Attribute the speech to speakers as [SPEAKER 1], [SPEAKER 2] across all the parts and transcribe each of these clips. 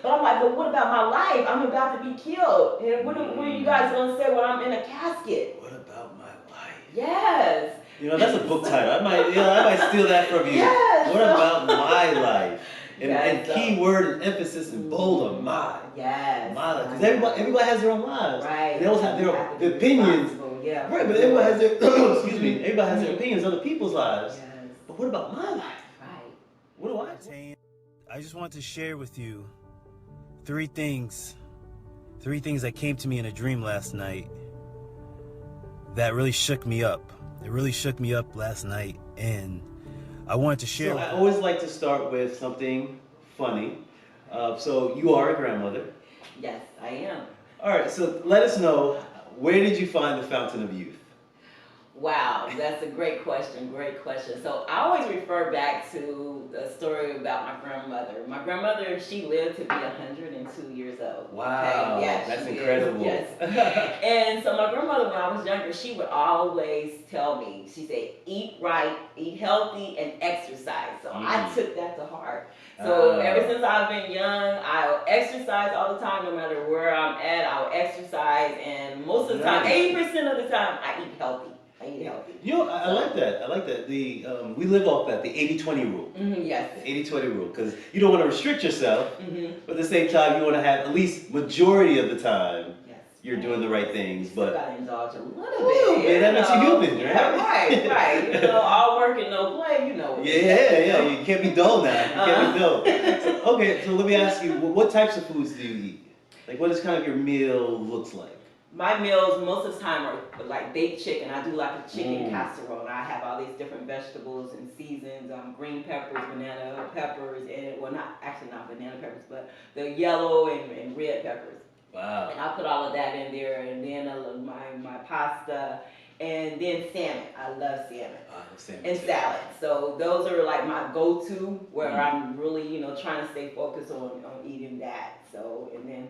[SPEAKER 1] But I'm like, but what about my life? I'm about to be killed. And what are you guys going to say when I'm in a casket?
[SPEAKER 2] What about my life?
[SPEAKER 1] Yes.
[SPEAKER 2] You know, that's a book title. I might steal that from you.
[SPEAKER 1] Yes.
[SPEAKER 2] What about my life? And,
[SPEAKER 1] Yes,
[SPEAKER 2] and key word and emphasis in bold on my.
[SPEAKER 1] Yes.
[SPEAKER 2] My life. Because everybody has their own lives.
[SPEAKER 1] Right.
[SPEAKER 2] And they always have their opinions.
[SPEAKER 1] Yeah.
[SPEAKER 2] Right, but everybody has their excuse me, everybody has their opinions on other people's lives.
[SPEAKER 1] Yes.
[SPEAKER 2] But what about my life?
[SPEAKER 1] Right.
[SPEAKER 2] What do I just want to share with you three things that came to me in a dream last night that really shook me up. It really shook me up last night, and I wanted to share. So I always like to start with something funny. So you are a grandmother.
[SPEAKER 1] Yes, I am.
[SPEAKER 2] All right, so let us know, where did you find the fountain of youth?
[SPEAKER 1] Wow, that's a great question, great question. So I always refer back to the story about my grandmother. My grandmother, she lived to be 102 years old.
[SPEAKER 2] Wow,
[SPEAKER 1] okay? Yeah,
[SPEAKER 2] that's incredible.
[SPEAKER 1] Yes. And so my grandmother, when I was younger, she would always tell me, she said, eat right, eat healthy, and exercise. So I took that to heart. So ever since I've been young, I'll exercise all the time, no matter where I'm at, I'll exercise. And most of the time, 80% of the time, I eat healthy.
[SPEAKER 2] You know, I like that. I like that. We live off that, the 80-20 rule.
[SPEAKER 1] Yes.
[SPEAKER 2] The 80-20 rule, because you don't want to restrict yourself, but at the same time, you want to have at least majority of the time you're doing the right things.
[SPEAKER 1] But
[SPEAKER 2] you
[SPEAKER 1] gotta indulge a little bit.
[SPEAKER 2] Man, that makes you human, right?
[SPEAKER 1] Yeah, right. You know, all work and no play. You know.
[SPEAKER 2] Yeah. You can't be dull now. You can't be dull. So let me ask you, what types of foods do you eat? Like, what is kind of your meal looks like?
[SPEAKER 1] My meals most of the time are like baked chicken. I do like a chicken casserole, and I have all these different vegetables and seasons, green peppers, banana peppers, and well, not banana peppers, but the yellow and red peppers.
[SPEAKER 2] Wow.
[SPEAKER 1] And I put all of that in there, and then my pasta, and then salmon. I love salmon. And salad. So those are like my go-to where I'm really, trying to stay focused on eating that. So, and then,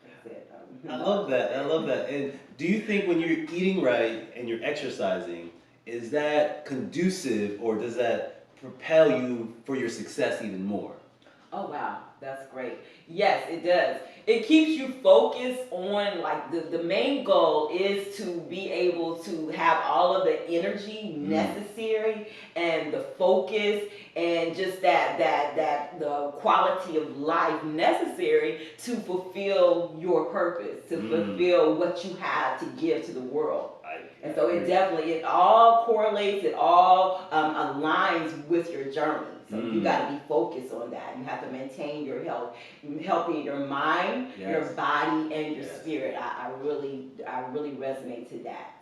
[SPEAKER 1] that's it.
[SPEAKER 2] I love that. And do you think when you're eating right and you're exercising, is that conducive, or does that propel you for your success even more?
[SPEAKER 1] Oh, wow. That's great. Yes, it does. It keeps you focused on, like, the main goal is to be able to have all of the energy necessary and the focus and just that the quality of life necessary to fulfill your purpose, to fulfill what you have to give to the world. And so it all correlates, it all aligns with your journey. So you got to be focused on that. You have to maintain your health, helping your mind, your body, and your spirit. I really resonate to that.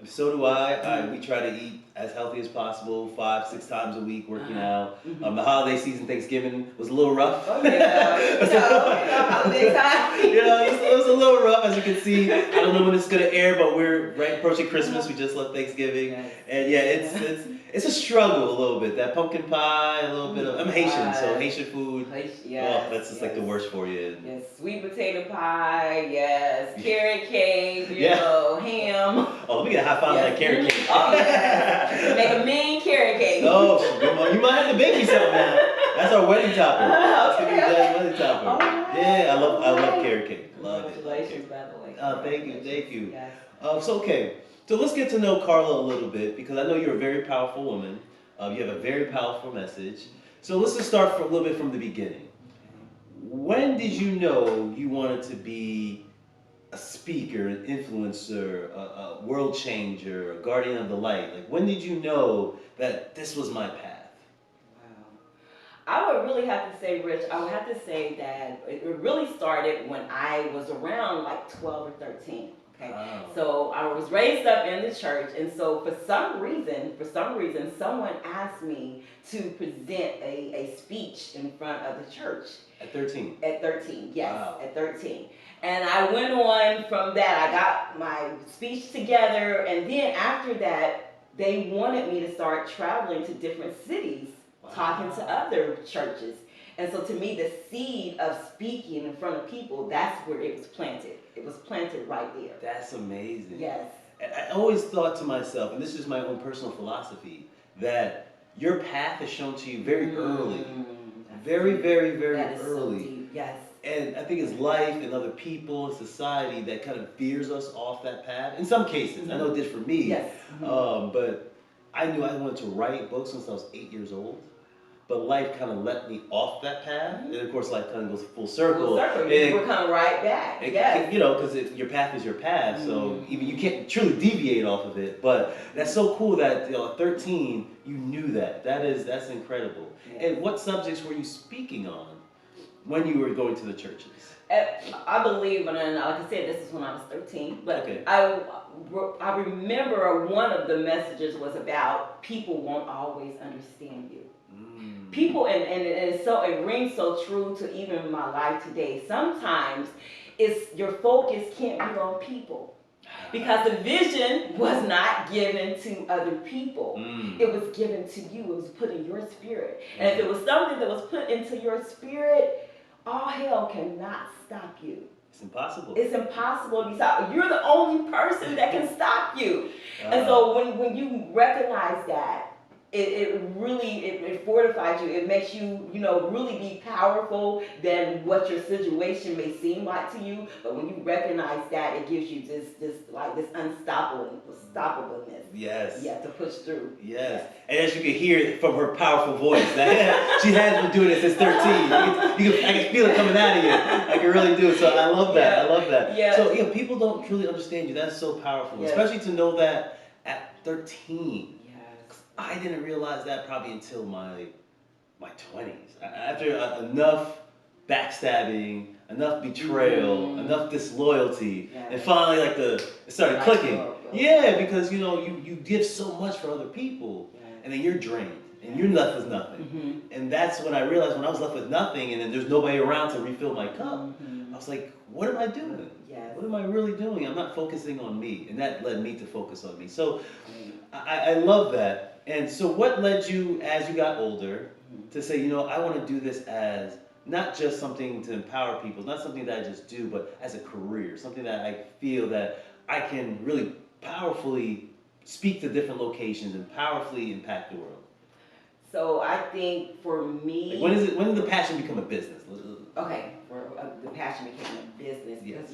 [SPEAKER 2] So do I. We try to eat as healthy as possible, 5-6 times a week, working out. The holiday season, Thanksgiving, was a little rough.
[SPEAKER 1] Oh yeah, holiday time.
[SPEAKER 2] It was a little rough, as you can see. I don't know when it's gonna air, but we're right approaching Christmas. We just left Thanksgiving, and it's a struggle a little bit. That pumpkin pie, a little bit of. I'm Haitian, so Haitian food. That's just like the worst for you.
[SPEAKER 1] Yes, sweet potato pie. Yes, carrot cake. You know, ham.
[SPEAKER 2] Oh, let me get a high five on that carrot cake.
[SPEAKER 1] Oh yeah, make a mean carrot cake.
[SPEAKER 2] Oh, you might have to bake me something now. That's our wedding topper. That's gonna be the wedding topper. Yeah, I love carrot cake. Love it.
[SPEAKER 1] Congratulations, by the way.
[SPEAKER 2] Thank you.
[SPEAKER 1] Yes.
[SPEAKER 2] So let's get to know Carla a little bit, because I know you're a very powerful woman. You have a very powerful message. So let's just start a little bit from the beginning. When did you know you wanted to be a speaker, an influencer, a world changer, a guardian of the light? Like, when did you know that this was my path?
[SPEAKER 1] Wow. I would really have to say, Rich, I would have to say that it really started when I was around like 12 or 13. Okay.
[SPEAKER 2] Wow.
[SPEAKER 1] So I was raised up in the church, and so for some reason, someone asked me to present a speech in front of the church.
[SPEAKER 2] At 13?
[SPEAKER 1] At 13, yes,
[SPEAKER 2] wow.
[SPEAKER 1] At 13. And I went on from that. I got my speech together, and then after that, they wanted me to start traveling to different cities, talking to other churches. And so to me, the seed of speaking in front of people, that's where it was planted. It was planted right there.
[SPEAKER 2] That's amazing.
[SPEAKER 1] Yes.
[SPEAKER 2] I always thought to myself, and this is my own personal philosophy, that your path is shown to you very early. Very, very, very early.
[SPEAKER 1] So
[SPEAKER 2] think it's life and other people and society that kind of veers us off that path. In some cases, I know it did for me.
[SPEAKER 1] Yes.
[SPEAKER 2] But I knew I wanted to write books since I was 8 years old. But life kind of let me off that path, and of course, life kind of goes full circle.
[SPEAKER 1] Full circle. We're coming right back. Yes.
[SPEAKER 2] You know, because your path is your path, so even you can't truly deviate off of it. But that's so cool that at 13 you knew that. That's incredible.
[SPEAKER 1] Yes.
[SPEAKER 2] And what subjects were you speaking on when you were going to the churches?
[SPEAKER 1] I believe, and like I said, this is when I was 13. But
[SPEAKER 2] Okay.
[SPEAKER 1] I remember one of the messages was about people won't always understand you. People, and it rings so true to even my life today. Sometimes your focus can't be on people, because the vision was not given to other people. It was given to you. It was put in your spirit. And if it was something that was put into your spirit, all hell cannot stop you.
[SPEAKER 2] It's impossible.
[SPEAKER 1] It's impossible to be stopped. You're the only person that can stop you. And so when you recognize that, it really fortifies you. It makes you, really be powerful than what your situation may seem like to you. But when you recognize that, it gives you this unstoppableness.
[SPEAKER 2] Yes.
[SPEAKER 1] Yeah, to push through.
[SPEAKER 2] Yes. And as you can hear from her powerful voice, she has been doing it since 13. I can feel it coming out of you. I can really do it. So I love that. I love that.
[SPEAKER 1] Yeah.
[SPEAKER 2] So people don't truly understand you. That's so powerful, especially to know that at 13. I didn't realize that probably until my 20s. After enough backstabbing, enough betrayal, enough disloyalty, and finally it started clicking. Yeah, because you give so much for other people, and then you're drained, and you're left with nothing. And that's when I realized, when I was left with nothing, and then there's nobody around to refill my cup, I was like, what am I doing? What am I really doing? I'm not focusing on me, and that led me to focus on me. So I love that. And so what led you, as you got older, to say, I want to do this as not just something to empower people, not something that I just do, but as a career, something that I feel that I can really powerfully speak to different locations and powerfully impact the world?
[SPEAKER 1] So I think for me...
[SPEAKER 2] when did the passion become a business?
[SPEAKER 1] Okay, the passion became a business, because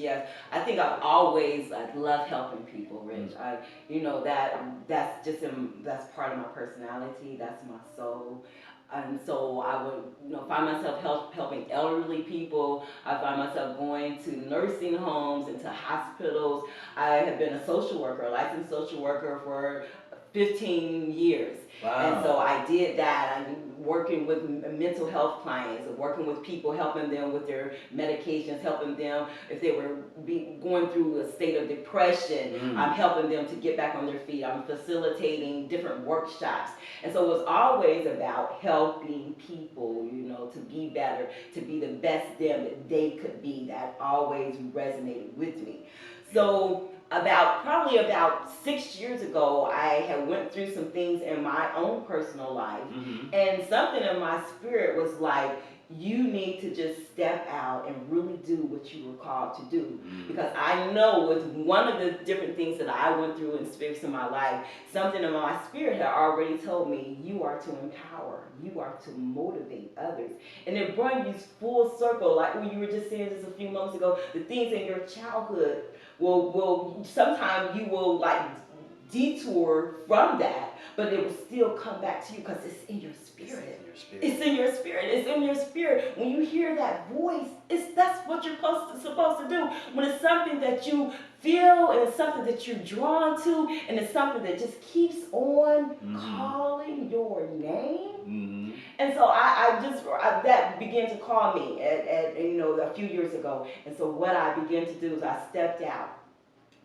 [SPEAKER 1] I think I've always loved helping people, Rich. That's part of my personality. That's my soul. And so I would, find myself helping elderly people. I find myself going to nursing homes and to hospitals. I have been a social worker, a licensed social worker for 15 years.
[SPEAKER 2] Wow.
[SPEAKER 1] And so I did that. I'm working with mental health clients, working with people, helping them with their medications, helping them if they were going through a state of depression. I'm helping them to get back on their feet. I'm facilitating different workshops. And so it was always about helping people, to be better, to be the best them that they could be. That always resonated with me. So probably about 6 years ago, I had went through some things in my own personal life, and something in my spirit was like, you need to just step out and really do what you were called to do. Because I know with one of the different things that I went through and experienced in my life, something in my spirit had already told me, you are to empower, you are to motivate others. And it brought you full circle, like when you were just saying this a few moments ago, the things in your childhood will sometimes you will detour from that, but it will still come back to you because it's in your spirit. It's in your spirit. It's in your spirit. When you hear that voice, that's what you're supposed to do. When it's something that you feel and it's something that you're drawn to and it's something that just keeps on calling your name. And so that began to call me at a few years ago. And so what I began to do is I stepped out.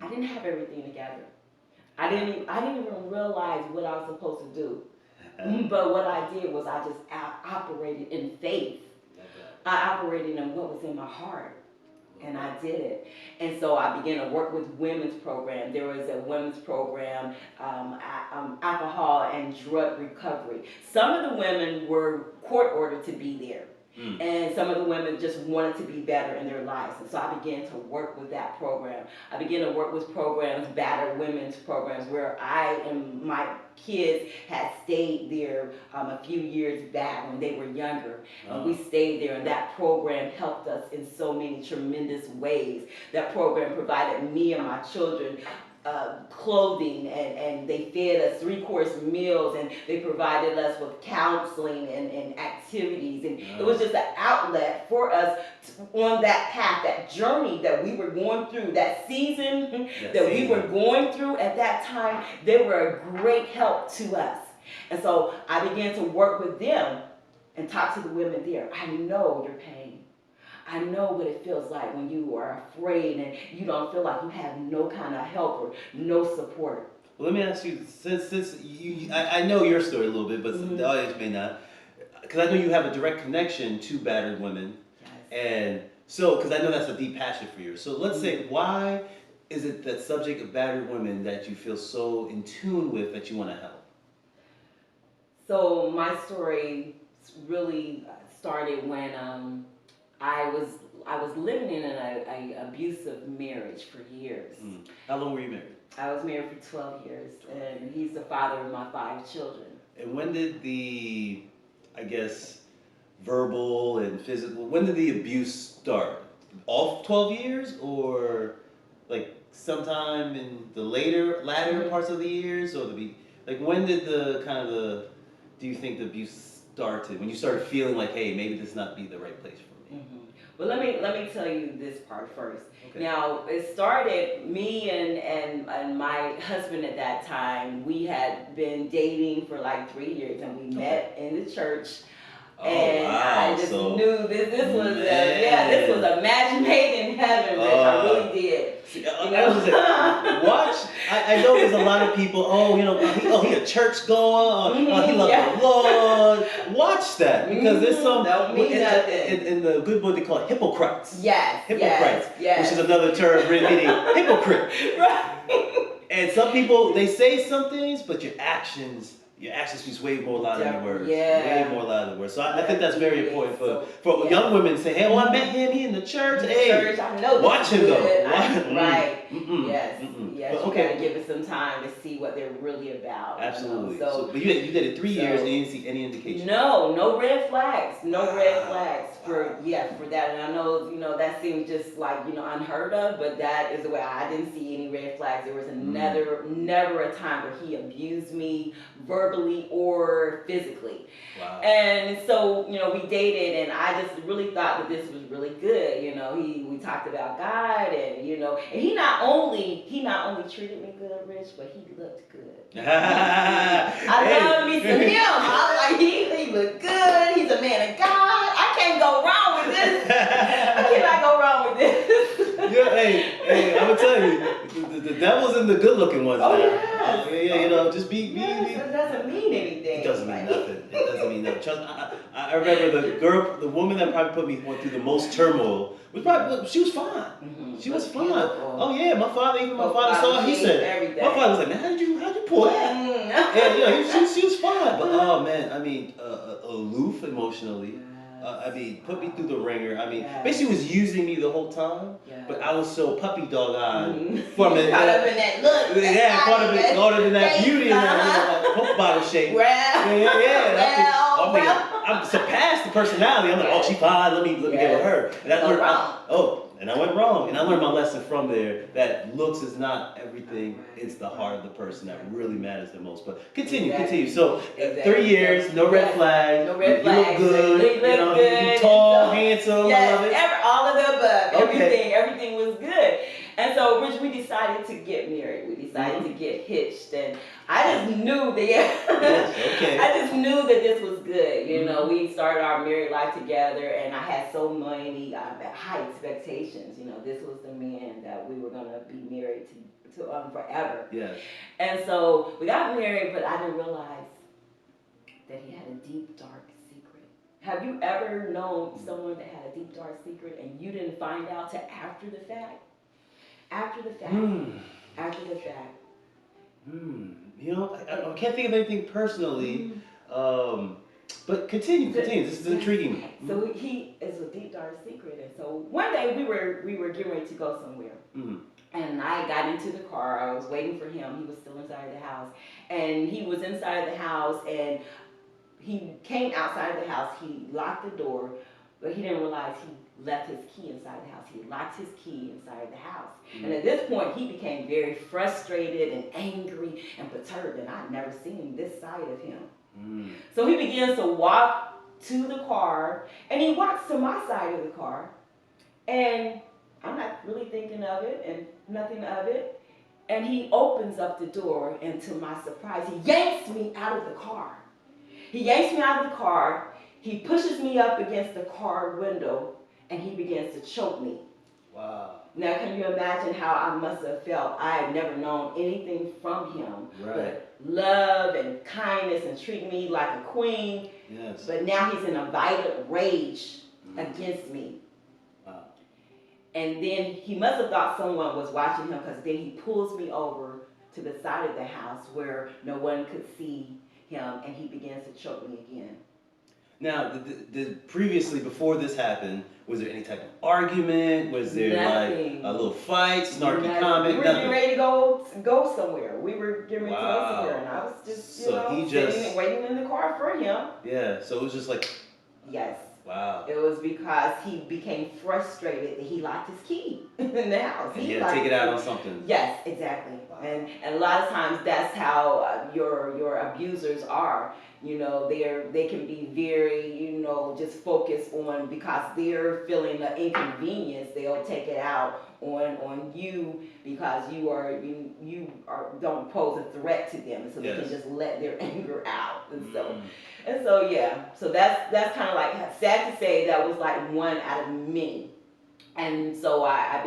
[SPEAKER 1] I didn't have everything together. I didn't even realize what I was supposed to do. But what I did was I just operated in faith. I operated in what was in my heart. And I did it. And so I began to work with women's program. There was a women's program, alcohol and drug recovery. Some of the women were court ordered to be there. And some of the women just wanted to be better in their lives. And so I began to work with that program. I began to work with programs, battered women's programs, where I and my kids had stayed there a few years back when they were younger. And we stayed there, and that program helped us in so many tremendous ways. That program provided me and my children clothing, and they fed us 3-course meals, and they provided us with counseling and activities, and it was just an outlet for us on that path, that journey that we were going through, that season we were going through at that time. They were a great help to us. And so I began to work with them and talk to the women there. I know your pain. I know what it feels like when you are afraid and you don't feel like you have no kind of help or no support.
[SPEAKER 2] Well, let me ask you, since I know your story a little bit, but the audience may not, because I know you have a direct connection to battered women, and so, because I know that's a deep passion for you. So let's say, why is it that subject of battered women that you feel so in tune with that you want to help?
[SPEAKER 1] So my story really started when I was living in an abusive marriage for years.
[SPEAKER 2] How long were you married?
[SPEAKER 1] I was married for 12 years, and he's the father of my 5 children.
[SPEAKER 2] And when did the, I guess, verbal and physical, when did the abuse start? All 12 years, or like sometime in the latter parts of the years, or like when did do you think the abuse started? When you started feeling like, hey, maybe this not be the right place for me?
[SPEAKER 1] Well, let me tell you this part first.
[SPEAKER 2] Okay.
[SPEAKER 1] Now, it started, me and my husband at that time, we had been dating for like 3 years, and we met in the church. And I just knew this was a match made in heaven, Rich. I really did.
[SPEAKER 2] I was like, watch. I know there's a lot of people. He a church goer. He loves the Lord. Watch that, because there's some in the good book they call it hypocrites.
[SPEAKER 1] Yes.
[SPEAKER 2] Hypocrites,
[SPEAKER 1] yes.
[SPEAKER 2] which is another term meaning hypocrite.
[SPEAKER 1] Right.
[SPEAKER 2] And some people, they say some things, but your actions speaks way more loud than your words.
[SPEAKER 1] Yeah.
[SPEAKER 2] Way more loud than words. So I think that's very important for young women to say, hey, I met him, he in the church.
[SPEAKER 1] I know
[SPEAKER 2] watch him though.
[SPEAKER 1] Right. Yes.
[SPEAKER 2] But,
[SPEAKER 1] you gotta give it some time to see what they're really about.
[SPEAKER 2] Absolutely.
[SPEAKER 1] So
[SPEAKER 2] but you did it 3 years and you didn't see any indication.
[SPEAKER 1] No red flags. No red flags for that. And I know, that seems just like, unheard of, but that is the way. I didn't see any red flags. There was never a time where he abused me verbally or physically.
[SPEAKER 2] Wow.
[SPEAKER 1] And so, we dated, and I just really thought that this was really good. We talked about God, and and he not only treated me good, Rich, but he looked good. I love me some him. I like he looked good. He's a man of God. I can't go wrong with this. I cannot go wrong with this.
[SPEAKER 2] Hey, I'm gonna tell you, the devil's in the good-looking ones.
[SPEAKER 1] Oh,
[SPEAKER 2] now.
[SPEAKER 1] yes.
[SPEAKER 2] Just be.
[SPEAKER 1] It doesn't mean anything.
[SPEAKER 2] It doesn't mean nothing. It doesn't mean nothing. Trust, I remember the woman that probably went through the most turmoil she was fine. She was fine.
[SPEAKER 1] Beautiful.
[SPEAKER 2] Oh yeah, my father saw it. He said,
[SPEAKER 1] everything.
[SPEAKER 2] My father was like, man, how'd you pull that? And she was fine. But oh man, aloof emotionally. Put me through the ringer. Basically was using me the whole time. Yeah. But I was so puppy dog eyed from it.
[SPEAKER 1] Caught up in that look.
[SPEAKER 2] Yeah, caught up in that beauty and that Coke bottle shape. I surpassed the personality. I'm like, oh, she fine. Let me get with her. And I went wrong. And I learned my lesson from there that looks is not everything. It's the heart of the person that really matters the most. But continue. So 3 years, no red flags.
[SPEAKER 1] No red flags.
[SPEAKER 2] You look good.
[SPEAKER 1] You look good.
[SPEAKER 2] You tall, handsome.
[SPEAKER 1] Yes,
[SPEAKER 2] I love it.
[SPEAKER 1] all of the above.
[SPEAKER 2] Okay.
[SPEAKER 1] Everything was good. And so, Rich, we decided to get married. We decided to get hitched, and I just knew I just knew that this was good. We started our married life together, and I had so many high expectations. This was the man that we were gonna be married to forever.
[SPEAKER 2] Yes.
[SPEAKER 1] And so we got married, but I didn't realize that he had a deep, dark secret. Have you ever known someone that had a deep, dark secret, and you didn't find out till after the fact? After the fact.
[SPEAKER 2] I can't think of anything personally. But continue. This is intriguing me.
[SPEAKER 1] So he is a deep dark secret, and so one day we were getting ready to go somewhere, and I got into the car. I was waiting for him. He was still inside the house, and he was inside the house, and he came outside the house. He locked the door, but he didn't realize he left his key inside the house. He locked his key inside the house, and at this point he became very frustrated and angry and perturbed, and I'd never seen this side of him. So he begins to walk to the car, and he walks to my side of the car, and I'm not really thinking of it and nothing of it, and he opens up the door, and to my surprise, he yanks me out of the car. He yanks me out of the car, he pushes me up against the car window, and he begins to choke me.
[SPEAKER 2] Wow.
[SPEAKER 1] Now, can you imagine how I must have felt? I had never known anything from him, but love and kindness and treating me like a queen.
[SPEAKER 2] Yes.
[SPEAKER 1] But now he's in a violent rage against me.
[SPEAKER 2] Wow.
[SPEAKER 1] And then he must have thought someone was watching him, because then he pulls me over to the side of the house where no one could see him, and he begins to choke me again.
[SPEAKER 2] Now, previously, before this happened, was there any type of argument? Was there
[SPEAKER 1] Nothing.
[SPEAKER 2] like a little fight, snarky
[SPEAKER 1] Nothing.
[SPEAKER 2] comment?
[SPEAKER 1] We were getting ready to go somewhere. We were getting ready to go somewhere, and I was just, sitting and waiting in the car for him.
[SPEAKER 2] Yeah, so it was just like...
[SPEAKER 1] Yes.
[SPEAKER 2] Wow.
[SPEAKER 1] It was because he became frustrated that he locked his key in the house.
[SPEAKER 2] And he had to take it out on something.
[SPEAKER 1] Yes, exactly. Wow. And a lot of times that's how your abusers are. They can be very, just focused on, because they're feeling the inconvenience, they'll take it out on you, because you don't pose a threat to them, and so they can just let their anger out, and so yeah. So that's kind of like sad to say that was like one out of many. And so I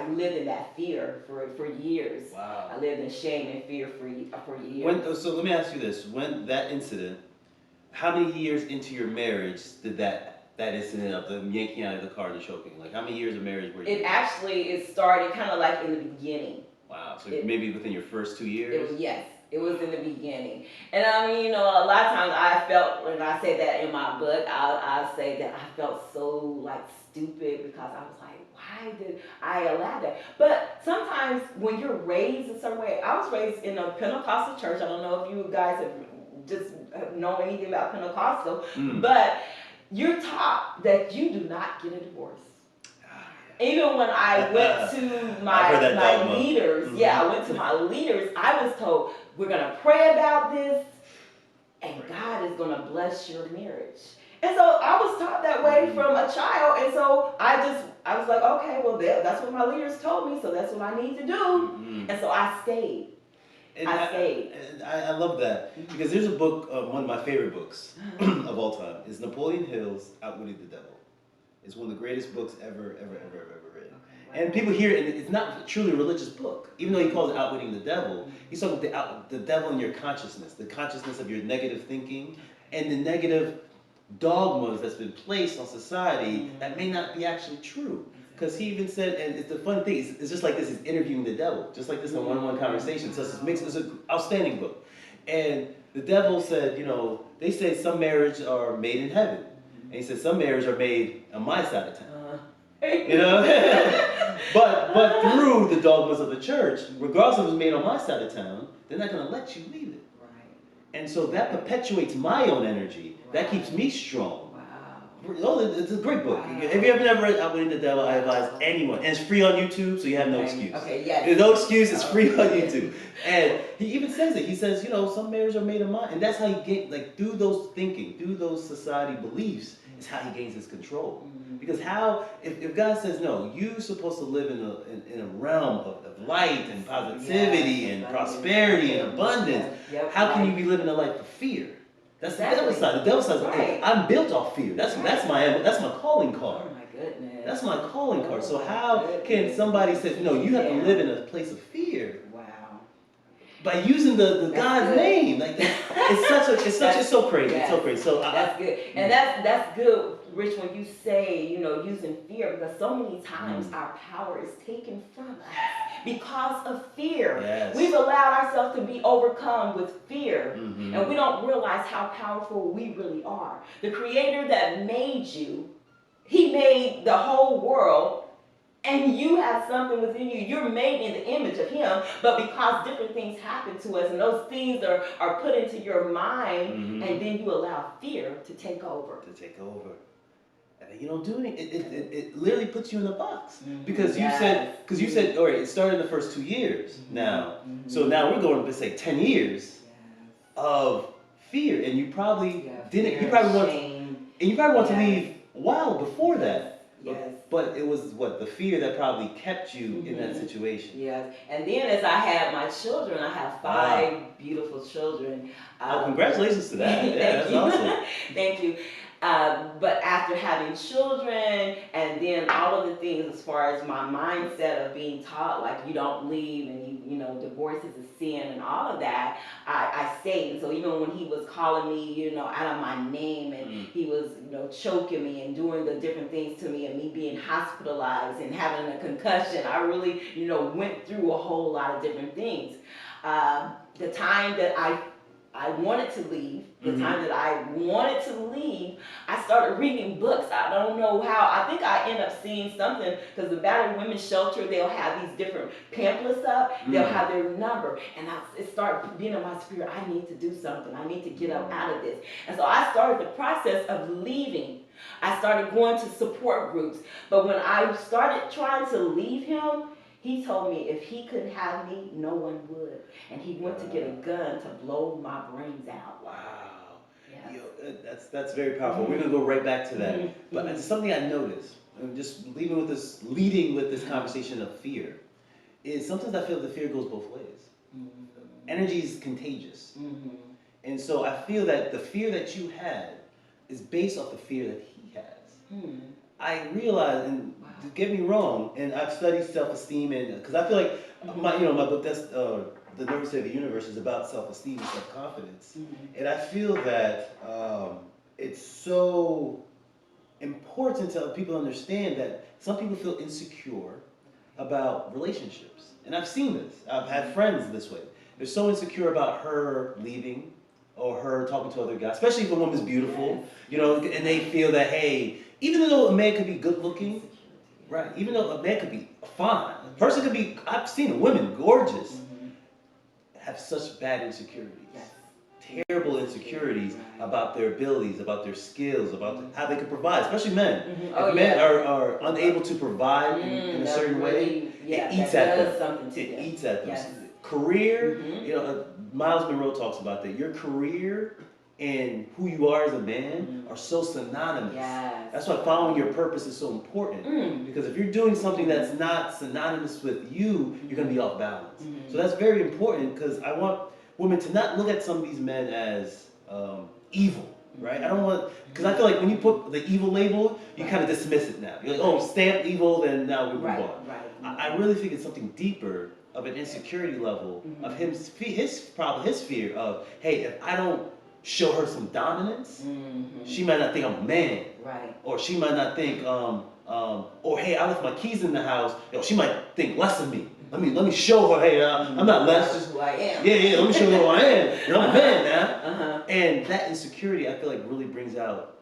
[SPEAKER 1] lived in that fear for years. Wow. I lived in shame and fear for years.
[SPEAKER 2] So let me ask you this: when that incident, how many years into your marriage did that incident of the yanking out of the car and the choking? Like, how many years of marriage were you?
[SPEAKER 1] It started kind of like in the beginning.
[SPEAKER 2] Wow. So maybe within your first 2 years.
[SPEAKER 1] It was in the beginning. And I mean, a lot of times I felt, when I say that in my book, I say that I felt so like stupid, because I was like, why did I allow that? But sometimes when you're raised a certain way, I was raised in a Pentecostal church. I don't know if you guys have known anything about Pentecostal, but you're taught that you do not get a divorce. Even when I went to my leaders, I went to my leaders, I was told, we're going to pray about this, and God is going to bless your marriage. And so I was taught that way from a child, and so I was like, okay, well, that's what my leaders told me, so that's what I need to do. And so I stayed.
[SPEAKER 2] I love that, because there's a book, one of my favorite books of all time, is Napoleon Hill's Outwitting the Devil. It's one of the greatest books ever written. Okay. And people hear it, and it's not a truly religious book. Even though he calls it Outwitting the Devil, he's talking about the devil in your consciousness, the consciousness of your negative thinking, and the negative dogmas that's been placed on society that may not be actually true. Because he even said, and it's the fun thing, it's just like this, is interviewing the devil, just like this in a one-on-one conversation. So it's an outstanding book. And the devil said, they say some marriages are made in heaven. And he said some marriages are made on my side of town. But through the dogmas of the church, regardless if it's made on my side of town, they're not going to let you leave it. Right. And so that perpetuates my own energy. Right. That keeps me strong. Wow. It's a great book. Wow. If you ever read Outwitting the Devil, I advise anyone. And it's free on YouTube, so you have no excuse.
[SPEAKER 1] Okay, yes.
[SPEAKER 2] There's no excuse, it's free on YouTube. And he even says it. He says, some marriages are made of mine. And that's how he gains, through those thinking, through those society beliefs, is how he gains his control. Because if God says, no, you're supposed to live in a realm of light and positivity and prosperity and abundance, how can you be living a life of fear? That's the devil's side. The devil's side is, hey, I'm built off fear. That's my calling card. Oh my goodness. That's my calling card. So how can somebody say, you have to live in a place of fear? Wow. by using the God's
[SPEAKER 1] good.
[SPEAKER 2] name. Like it's so crazy.
[SPEAKER 1] Yes.
[SPEAKER 2] It's so crazy. So
[SPEAKER 1] That's good. And that's good, Rich, when you say, using fear, because so many times our power is taken from us because of fear.
[SPEAKER 2] Yes.
[SPEAKER 1] We've allowed ourselves to be overcome with fear,
[SPEAKER 2] Mm-hmm.
[SPEAKER 1] and we don't realize how powerful we really are. The creator that made you, he made the whole world, and you have something within you. You're made in the image of him, but because different things happen to us, and those things are put into your mind, and then you allow fear to take over.
[SPEAKER 2] And then you don't do anything. It literally puts you in a box. Because you said, all right, it started in the first 2 years now. So now we're going to say 10 years of fear. And you probably want to leave a while before that.
[SPEAKER 1] Yes.
[SPEAKER 2] But it was the fear that probably kept you in that situation.
[SPEAKER 1] Yes. And then as I had my children, I have 5 beautiful children.
[SPEAKER 2] Congratulations to that. Yeah, that's awesome.
[SPEAKER 1] Thank you. But after having children, and then all of the things as far as my mindset of being taught, like you don't leave, and divorce is a sin, and all of that, I stayed. So even when he was calling me, out of my name, and he was, choking me and doing the different things to me, and me being hospitalized and having a concussion, I really, went through a whole lot of different things. The time that I wanted to leave, I started reading books. I don't know how. I think I end up seeing something, because the battered women's shelter, they'll have these different pamphlets up. They'll have their number. And it started being in my spirit, I need to do something. I need to get up out of this. And so I started the process of leaving. I started going to support groups. But when I started trying to leave him, he told me if he couldn't have me, no one would. And he went to get a gun to blow my brains out.
[SPEAKER 2] Wow.
[SPEAKER 1] Yes.
[SPEAKER 2] That's very powerful. We're going to go right back to that. But it's something I noticed, and just leading with this conversation of fear, is sometimes I feel the fear goes both ways. Energy is contagious. And so I feel that the fear that you had is based off the fear that he has. I realize, and don't get me wrong, and I've studied self-esteem, and because I feel like my book, that's the Nervous State of the Universe, is about self-esteem and self-confidence, and I feel that it's so important to people understand that some people feel insecure about relationships, and I've seen this. I've had friends this way. They're so insecure about her leaving or her talking to other guys, especially if a woman's beautiful, and they feel that, hey, even though a man could be good looking, right? Even though a man could be fine, a person could be, I've seen women, gorgeous, have such bad insecurities. Terrible insecurities about their abilities, about their skills, about how they could provide, especially men. If men are unable to provide in a certain way, it eats at them. It eats at them. Career, Miles Monroe talks about that. Your career and who you are as a man are so synonymous. That's why following your purpose is so important. Because if you're doing something that's not synonymous with you, you're going to be off balance. So that's very important, because I want women to not look at some of these men as evil, right? I don't want, because I feel like when you put the evil label, you kind of dismiss it now. You're like, oh, stamp evil, then now we move on. I really think it's something deeper of an insecurity level of his fear of, hey, if I don't show her some dominance, she might not think I'm a man, or she might not think, or hey, I left my keys in the house, she might think less of me. Let me show her, hey, I'm not less, just
[SPEAKER 1] who I am.
[SPEAKER 2] Yeah, let me show her who I am. I'm a man now. And that insecurity, I feel like, really brings out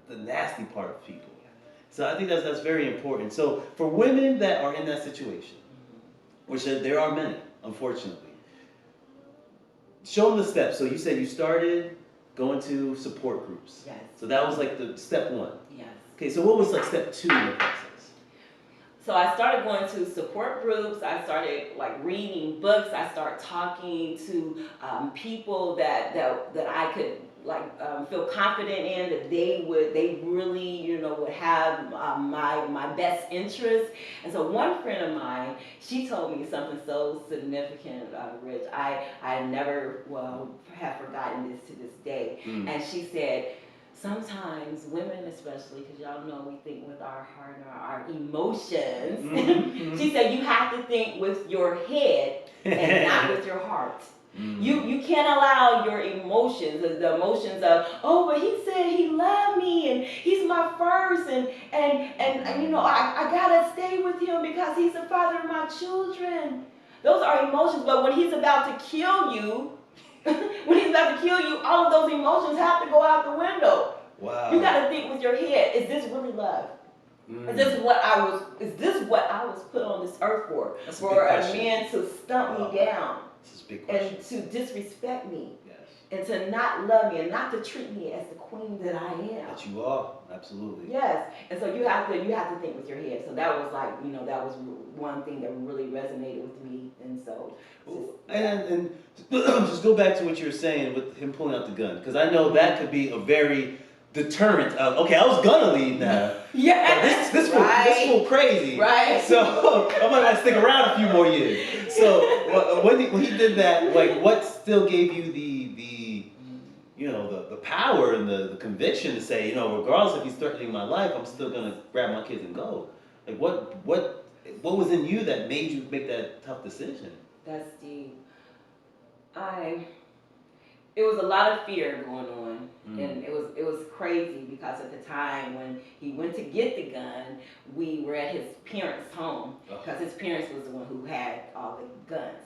[SPEAKER 2] the nasty part of people. So I think that's very important. So for women that are in that situation, which there are many, unfortunately, show them the steps. So you said you started going to support groups. So that was like the step 1. Okay, so what was like step 2 in the process?
[SPEAKER 1] So I started going to support groups. I started reading books. I started talking to people that I could feel confident in, that they really would have my best interest. And so one friend of mine, she told me something so significant, Rich. I never have forgotten this to this day. And she said, sometimes women, especially, because y'all know we think with our heart and our emotions. She said you have to think with your head and not with your heart. You can't allow your emotions, the emotions of, oh, but he said he loved me and he's my first and you know I gotta stay with him because he's the father of my children. Those are emotions, but when he's about to kill you, when he's about to kill you, all of those emotions have to go out the window.
[SPEAKER 2] Wow.
[SPEAKER 1] You got to think with your head: is this really love? Is this what I was? Is this what I was put on this earth for?
[SPEAKER 2] That's
[SPEAKER 1] for
[SPEAKER 2] a
[SPEAKER 1] a man to stump me down
[SPEAKER 2] this is a big question.
[SPEAKER 1] and to disrespect me,
[SPEAKER 2] Yes.
[SPEAKER 1] and to not love me and not to treat me as the queen that I am.
[SPEAKER 2] That you are, absolutely.
[SPEAKER 1] Yes, and so you have to think with your head. So that was like, you know, that was one thing that really resonated with me, and so.
[SPEAKER 2] And just go back to what you were saying with him pulling out the gun, because I know that could be a very deterrent of, okay, I was gonna leave now.
[SPEAKER 1] Yeah.
[SPEAKER 2] This fool crazy.
[SPEAKER 1] Right.
[SPEAKER 2] So I might not stick around a few more years. So when he did that, like, what still gave you the you know, the power and the conviction to say, you know, regardless if he's threatening my life, I'm still gonna grab my kids and go. Like, what was in you that made you make that tough decision?
[SPEAKER 1] That's deep. It was a lot of fear going on, and it was crazy because at the time when he went to get the gun, we were at his parents' home because his parents was the one who had all the guns.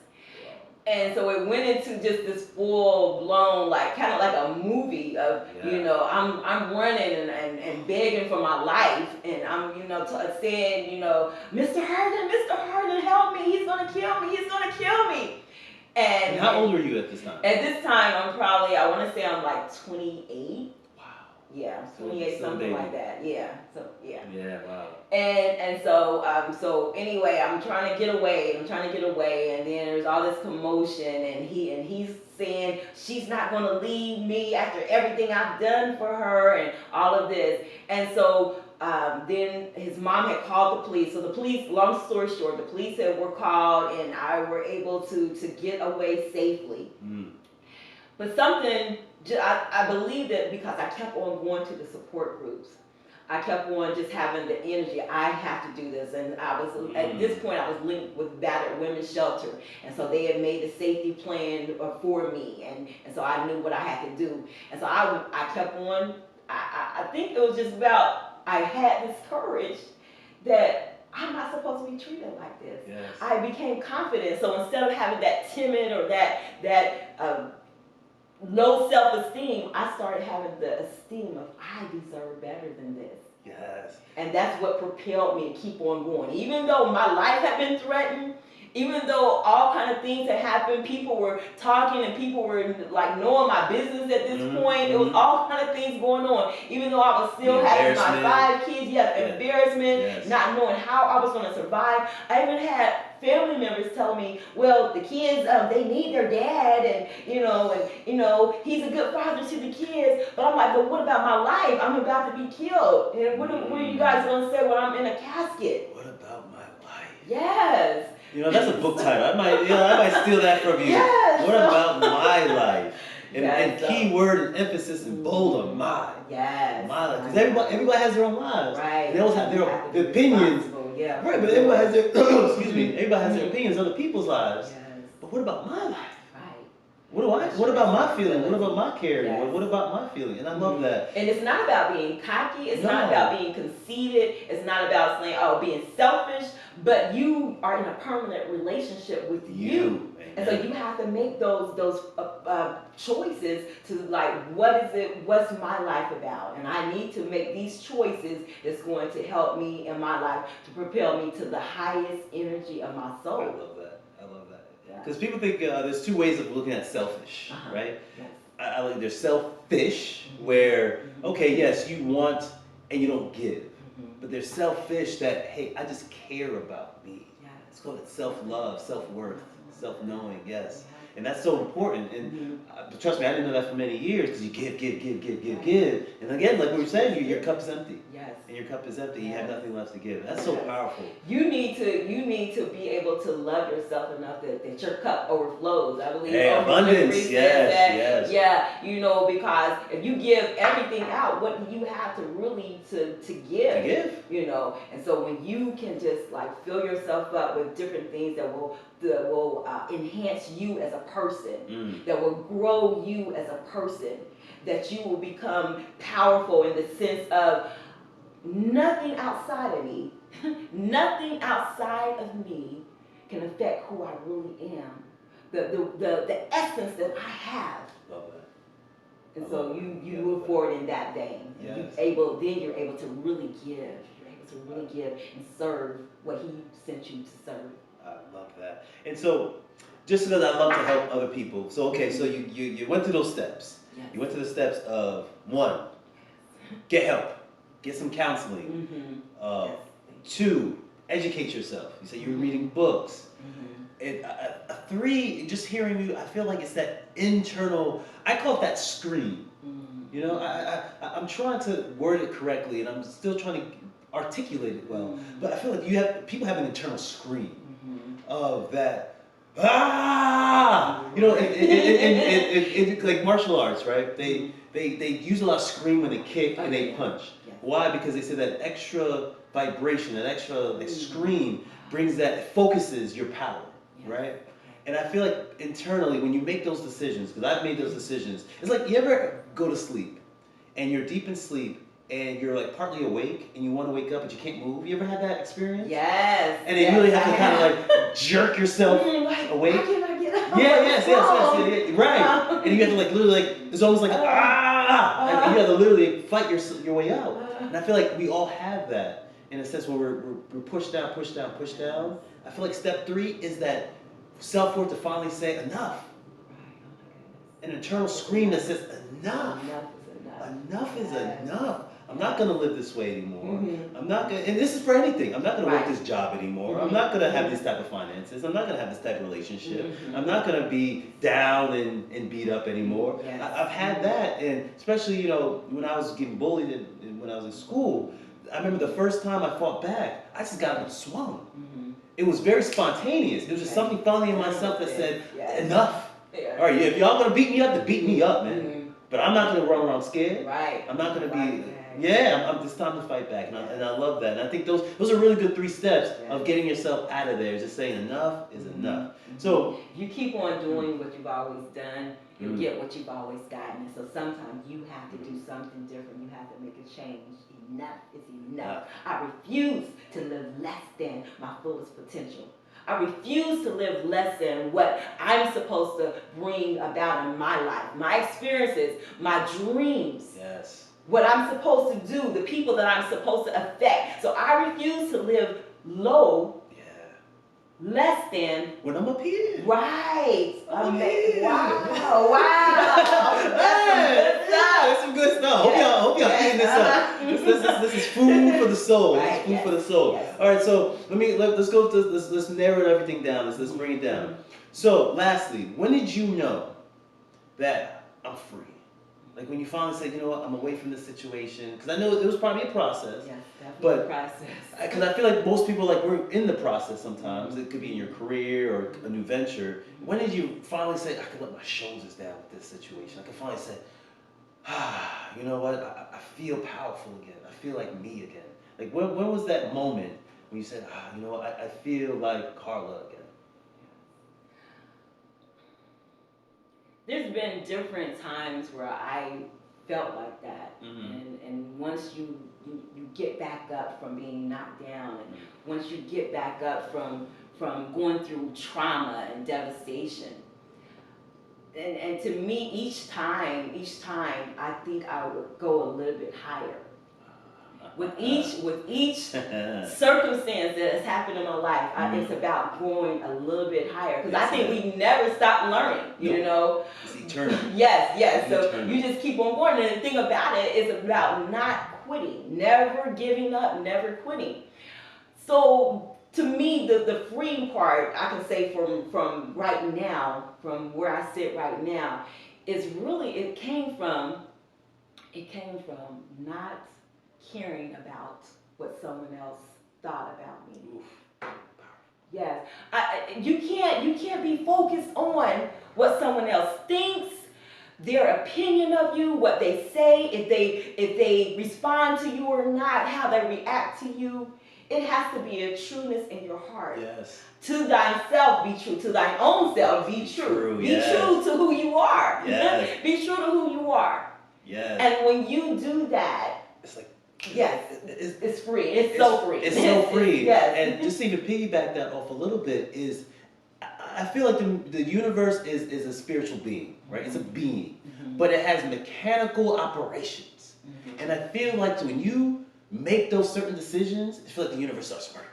[SPEAKER 1] And so it went into just this full blown, like, kind of like a movie of, you know, I'm running and begging for my life, and I'm, you know, saying, you know, Mr. Herndon, help me, he's gonna kill me. And
[SPEAKER 2] how old were you at this time?
[SPEAKER 1] At this time, I want to say I'm like 28.
[SPEAKER 2] Wow.
[SPEAKER 1] Yeah, 28, something like that. Yeah. So yeah.
[SPEAKER 2] Yeah. Wow.
[SPEAKER 1] And so anyway, I'm trying to get away, and then there's all this commotion, and he's saying she's not gonna leave me after everything I've done for her, and all of this. And so then his mom had called the police. So the police, long story short, the police were called, and I were able to get away safely. But something, I believed it because I kept on going to the support groups. I kept on just having the energy. I have to do this, and I was at this point I was linked with Battered Women's Shelter, and so they had made a safety plan for me, and so I knew what I had to do, and so I kept on. I think it was just about I had this courage that I'm not supposed to be treated like this.
[SPEAKER 2] Yes.
[SPEAKER 1] I became confident, so instead of having that timid or that low self-esteem, I started having the esteem of I deserve better than this.
[SPEAKER 2] Yes.
[SPEAKER 1] And that's what propelled me to keep on going. Even though my life had been threatened, even though all kind of things had happened, people were talking and people were like knowing my business at this point. It was all kind of things going on. Even though I was still having my 5 kids, embarrassment, not knowing how I was going to survive. I even had family members tell me, well, the kids, they need their dad, and you know, he's a good father to the kids. But I'm like, but what about my life? I'm about to be killed. And what are you guys going to say when I'm in a casket?
[SPEAKER 2] What about my life?
[SPEAKER 1] Yes.
[SPEAKER 2] You know, that's a book title. I might steal that from you.
[SPEAKER 1] Yes.
[SPEAKER 2] What about my life? And key word and emphasis and bold on my.
[SPEAKER 1] Yes.
[SPEAKER 2] My life. Because everybody has their own lives.
[SPEAKER 1] Right.
[SPEAKER 2] They always have their opinions.
[SPEAKER 1] Yeah.
[SPEAKER 2] Right, but everybody has their everybody has their opinions on other people's lives.
[SPEAKER 1] Yes.
[SPEAKER 2] But what about my life?
[SPEAKER 1] Right.
[SPEAKER 2] What about my feeling? What about my caring?
[SPEAKER 1] Yes.
[SPEAKER 2] What about my feeling? And I love that.
[SPEAKER 1] And it's not about being cocky. It's not about being conceited. It's not about saying, being selfish. But you are in a permanent relationship with you. And so you have to make those choices to like, what's my life about? And I need to make these choices that's going to help me in my life to propel me to the highest energy of my soul.
[SPEAKER 2] I love that. Because people think there's 2 ways of looking at selfish, right?
[SPEAKER 1] Yes.
[SPEAKER 2] I like there's selfish, where, okay, yes, you want and you don't give. But there's selfish that, hey, I just care about me.
[SPEAKER 1] Yes.
[SPEAKER 2] It's called self-love, self-worth, self-knowing, yes. And that's so important. And trust me, I didn't know that for many years because you give. And again, like we were saying, your cup is empty.
[SPEAKER 1] Yes.
[SPEAKER 2] And your cup is empty. You
[SPEAKER 1] Yes.
[SPEAKER 2] have nothing left to give. That's so powerful.
[SPEAKER 1] You need to be able to love yourself enough that your cup overflows. I believe.
[SPEAKER 2] Hey, abundance. Yes.
[SPEAKER 1] Yeah, because if you give everything out, what do you have to really to give?
[SPEAKER 2] To give.
[SPEAKER 1] And so when you can just like fill yourself up with different things that will enhance you as a person, that will grow you as a person, that you will become powerful in the sense of nothing outside of me, nothing outside of me can affect who I really am, the essence that I have.
[SPEAKER 2] Love that.
[SPEAKER 1] And so you move forward in that vein.
[SPEAKER 2] Yes.
[SPEAKER 1] You're able to really give. You're able to really give and serve what He sent you to serve.
[SPEAKER 2] I love that. And so, just because I love to help other people, so okay, so you went through those steps.
[SPEAKER 1] Yes.
[SPEAKER 2] You went through the steps of 1, get help, get some counseling.
[SPEAKER 1] Yes.
[SPEAKER 2] 2, educate yourself. You said you were reading books. And 3, just hearing you, I feel like it's that internal. I call it that scream. I'm trying to word it correctly, and I'm still trying to articulate it well. But I feel like people have an internal scream of that. Like martial arts, right? They use a lot of scream when they kick and they punch.
[SPEAKER 1] Yes.
[SPEAKER 2] Why? Because they say that extra vibration, that extra scream brings that, focuses your power, right? And I feel like internally when you make those decisions, because I've made those decisions, it's like you ever go to sleep and you're deep in sleep and you're like partly awake and you want to wake up but you can't move. You ever had that experience?
[SPEAKER 1] Yes.
[SPEAKER 2] And you really have to kind of like jerk yourself awake.
[SPEAKER 1] How can I get up?
[SPEAKER 2] Yes, right. And you have to like literally like, it's almost like and you have to literally fight your way out. And I feel like we all have that in a sense where we're pushed down. I feel like step 3 is that self-worth to finally say enough. An internal scream that says enough. Enough is enough. I'm not going to live this way anymore. I'm not going to, and this is for anything. I'm not going to work this job anymore. I'm not going to have this type of finances. I'm not going to have this type of relationship. I'm not going to be down and beat up anymore.
[SPEAKER 1] Yes.
[SPEAKER 2] I've had that, and especially, when I was getting bullied and when I was in school, I remember the first time I fought back, I just got up and swung. It was very spontaneous. It was just something finally in myself that said, enough. All right, if y'all going to beat me up, then beat me up, man. But I'm not going to run around scared.
[SPEAKER 1] Right.
[SPEAKER 2] I'm not going to be, it's time to fight back. And I love that. And I think those are really good 3 steps of getting yourself out of there. Just saying enough is enough. So
[SPEAKER 1] if you keep on doing what you've always done, you'll get what you've always gotten. And so sometimes you have to do something different. You have to make a change. Enough is enough. I refuse to live less than my fullest potential. I refuse to live less than what I'm supposed to bring about in my life, my experiences, my dreams, what I'm supposed to do, the people that I'm supposed to affect. So I refuse to live low, less than.
[SPEAKER 2] When I'm up here.
[SPEAKER 1] Right.
[SPEAKER 2] I'm up here.
[SPEAKER 1] Wow.
[SPEAKER 2] That's some good stuff. Hope y'all eating this up. This is food for the soul. This is food for the soul. Yes. All right, so let's go to let's narrow everything down. Let's bring it down. So, lastly, when did you know that I'm free? Like when you finally say, you know what, I'm away from this situation. Because I know it was probably a process.
[SPEAKER 1] Yes, definitely a process.
[SPEAKER 2] Because I feel like most people, we're in the process sometimes. It could be in your career or a new venture. When did you finally say, I can let my shoulders down with this situation? I can finally say, you know what, I feel powerful again. I feel like me again. Like when was that moment when you said, you know what, I feel like Carla again?
[SPEAKER 1] There's been different times where I felt like that, and once you get back up from being knocked down, and once you get back up from going through trauma and devastation, and to me each time I think I would go a little bit higher. With each circumstance that has happened in my life, it's about growing a little bit higher. Because I think we never stop learning, you know.
[SPEAKER 2] It's eternal.
[SPEAKER 1] Yes. So you just keep on going. And the thing about it is about not quitting, never giving up, never quitting. So to me, the freeing part, I can say from right now, from where I sit right now, is really it came from not caring about what someone else thought about me.
[SPEAKER 2] Oof.
[SPEAKER 1] Yes, you can't be focused on what someone else thinks, their opinion of you, what they say, if they respond to you or not, how they react to you. It has to be a trueness in your heart.
[SPEAKER 2] Yes.
[SPEAKER 1] To thyself be true. To thine own self be true. Be
[SPEAKER 2] Yes.
[SPEAKER 1] true to who you are.
[SPEAKER 2] Yes.
[SPEAKER 1] Be true to who you are.
[SPEAKER 2] Yes.
[SPEAKER 1] And when you do that,
[SPEAKER 2] It's like,
[SPEAKER 1] yes, it's free. It's so free.
[SPEAKER 2] It's so free.
[SPEAKER 1] Yes.
[SPEAKER 2] And just to even piggyback that off a little bit is, I feel like the universe is a spiritual being, right? It's a being, but it has mechanical operations. And I feel like when you make those certain decisions, I feel like the universe starts working.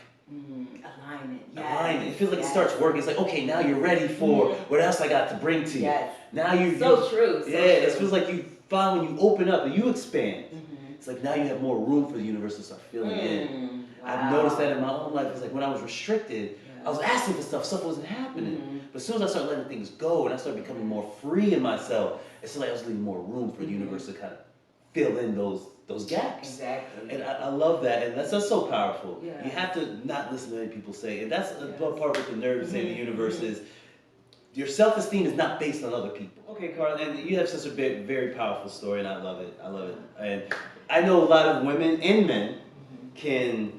[SPEAKER 1] Alignment. Yes.
[SPEAKER 2] Alignment. It feels like it starts working. It's like, okay, now you're ready for what else I got to bring to you.
[SPEAKER 1] Yes.
[SPEAKER 2] Now you.
[SPEAKER 1] So true. So
[SPEAKER 2] yeah,
[SPEAKER 1] true.
[SPEAKER 2] it feels like you find when you open up and you expand. It's like now you have more room for the universe to start filling in.
[SPEAKER 1] Wow.
[SPEAKER 2] I've noticed that in my own life. It's like when I was restricted, I was asking for stuff wasn't happening. But as soon as I started letting things go and I started becoming more free in myself, it's like I was leaving more room for the universe to kind of fill in those gaps.
[SPEAKER 1] Exactly.
[SPEAKER 2] And I love that, and that's so powerful.
[SPEAKER 1] Yeah.
[SPEAKER 2] You have to not listen to any people say, and that's the part with the nerves saying the universe is, your self-esteem is not based on other people. Okay, Carla, and you have such a very powerful story, and I love it. I love it. And I know a lot of women and men can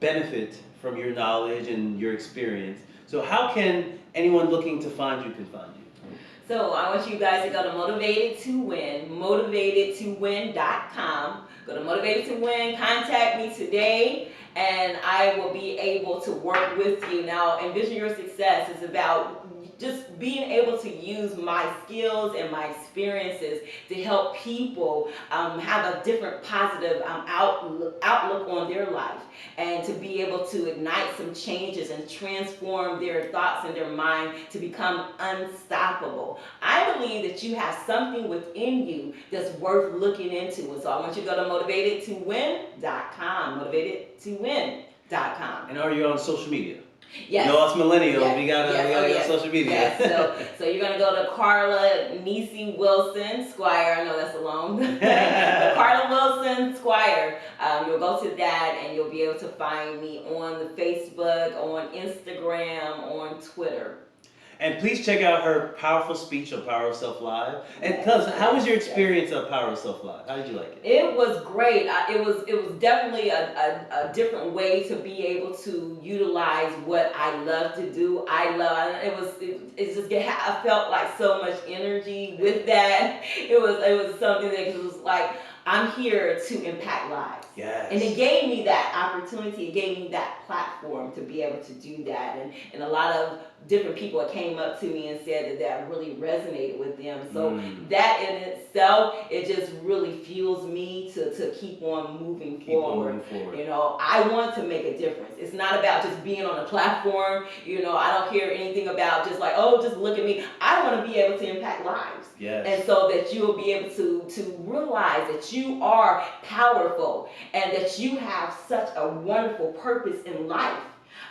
[SPEAKER 2] benefit from your knowledge and your experience. So how can anyone looking to find you can find you?
[SPEAKER 1] So I want you guys to go to Motivated to Win, motivatedtowin.com. Go to Motivated to Win, contact me today, and I will be able to work with you. Now, Envision Your Success is about just being able to use my skills and my experiences to help people have a different positive outlook on their life, and to be able to ignite some changes and transform their thoughts and their mind to become unstoppable. I believe that you have something within you that's worth looking into. And so I want you to go to motivatedtowin.com, motivatedtowin.com.
[SPEAKER 2] And are you on social media?
[SPEAKER 1] Yes.
[SPEAKER 2] You know us millennials,
[SPEAKER 1] Yes.
[SPEAKER 2] we gotta social media.
[SPEAKER 1] Yes. So you're gonna go to Carla Nisi Wilson Squire. I know that's a long. Carla Wilson Squire. You'll go to that, and you'll be able to find me on the Facebook, on Instagram, on Twitter.
[SPEAKER 2] And please check out her powerful speech on Power of Self Live. And Cuz, how was your experience of Power of Self Live? How did you like it?
[SPEAKER 1] It was great. It was definitely a different way to be able to utilize what I love to do. I felt like so much energy with that. It was something that was like, I'm here to impact lives.
[SPEAKER 2] Yes.
[SPEAKER 1] And it gave me that opportunity, it gave me that platform to be able to do that. And a lot of different people came up to me and said that really resonated with them. So that in itself, it just really fuels me to keep on moving forward. You know, I want to make a difference. It's not about just being on a platform. You know, I don't care anything about just like, oh, just look at me. I want to be able to impact lives.
[SPEAKER 2] Yes.
[SPEAKER 1] And so that you will be able to realize that you are powerful and that you have such a wonderful purpose in life.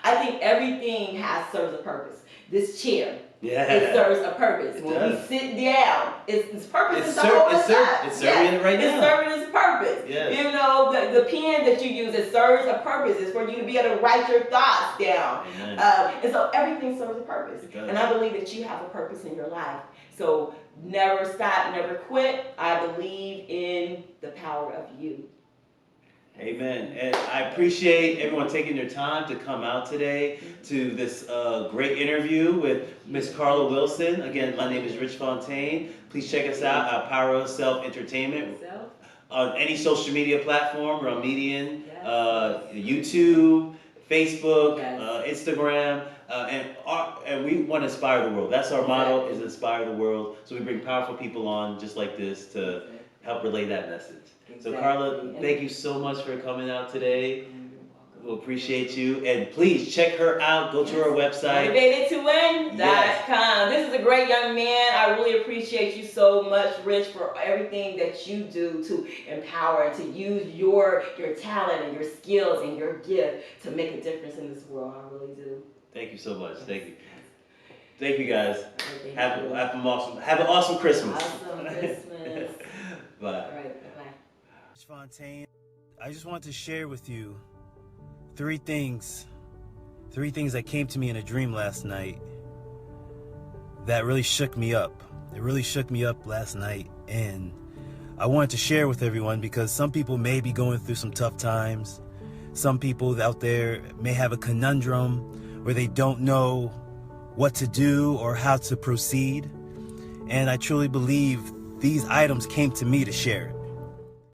[SPEAKER 1] I think everything serves a purpose. This chair, it serves a purpose. When we sit down, its purpose is to hold us up.
[SPEAKER 2] It's serving it right now.
[SPEAKER 1] It's serving its purpose.
[SPEAKER 2] Yes.
[SPEAKER 1] You know, the pen that you use, it serves a purpose. It's for you to be able to write your thoughts down. And so everything serves a purpose. And I believe that you have a purpose in your life. So never stop, never quit. I believe in the power of you.
[SPEAKER 2] Amen. And I appreciate everyone taking their time to come out today to this great interview with Miss Carla Wilson. Again, my name is Rich Fontaine. Please check us out at Power of Self Entertainment on any social media platform. We're on Median, YouTube, Facebook, Instagram, and we want to inspire the world. That's our motto: is inspire the world. So we bring powerful people on just like this to help relay that message. So Carla, thank you so much for coming out today. We'll appreciate you. And please check her out. Go to her website.
[SPEAKER 1] MotivatedToWin.com. This is a great young man. I really appreciate you so much, Rich, for everything that you do to empower and to use your talent and your skills and your gift to make a difference in this world. I really do.
[SPEAKER 2] Thank you so much. Thank you. Thank you, guys. Have
[SPEAKER 1] you.
[SPEAKER 2] an awesome Christmas.
[SPEAKER 1] Awesome Christmas.
[SPEAKER 2] Bye.
[SPEAKER 1] All right. Bye-bye.
[SPEAKER 3] Rich Fontaine. I just want to share with you three things that came to me in a dream last night that really shook me up. It really shook me up last night, and I wanted to share with everyone because some people may be going through some tough times. Some people out there may have a conundrum where they don't know what to do or how to proceed. And I truly believe these items came to me to share it.